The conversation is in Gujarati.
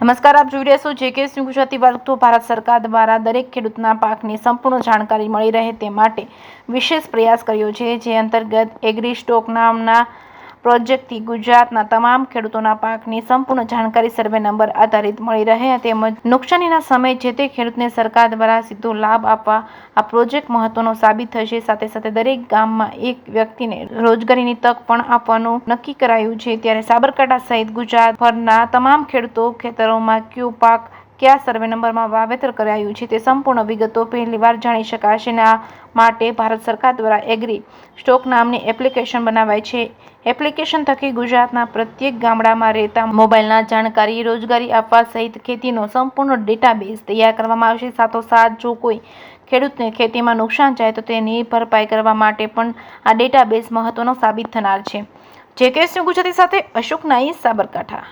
નમસ્કાર, આપ જોઈ રહ્યા છો જેકે ન્યૂઝ ગુજરાતી વાત. તો ભારત સરકાર દ્વારા દરેક ખેડૂતના પાકની સંપૂર્ણ જાણકારી મળી રહે તે માટે વિશેષ પ્રયાસ કર્યો છે. જે અંતર્ગત એગ્રી સ્ટોક નામના પ્રોજેક્ટથી ગુજરાતના તમામ ખેડૂતોના પાકની સંપૂર્ણ જાણકારી સર્વે નંબર આધારિત મળી રહે તેમજ નુકસાનીના સમયે જે તે ખેડૂતને સરકાર દ્વારા સીધો લાભ આપવા આ પ્રોજેક્ટ મહત્વનો સાબિત થશે. સાથે સાથે દરેક ગામમાં એક વ્યક્તિને રોજગારીની તક પણ આપવાનું નક્કી કરાયું છે. ત્યારે સાબરકાંઠા સહિત ગુજરાતભરના તમામ ખેડૂતો ખેતરોમાં કયો પાક કયા સર્વે નંબરમાં વાવેતર કરાયું છે તે સંપૂર્ણ વિગતો પહેલીવાર જાણી શકાશે. આ માટે ભારત સરકાર દ્વારા એગ્રી સ્ટોક નામની એપ્લિકેશન બનાવાઈ છે. એપ્લિકેશન થકી ગુજરાતના પ્રત્યેક ગામડામાં રહેતા મોબાઈલના જાણકારી, રોજગારી આપવા સહિત ખેતીનો સંપૂર્ણ ડેટાબેઝ તૈયાર કરવામાં આવશે. સાથોસાથ જો કોઈ ખેડૂતને ખેતીમાં નુકસાન જાય તો તેની ભરપાઈ કરવા માટે પણ આ ડેટાબેઝ મહત્વનો સાબિત થનાર છે. જેકે ન્યૂઝ ગુજરાતી સાથે અશોક નાઈ, સાબરકાંઠા.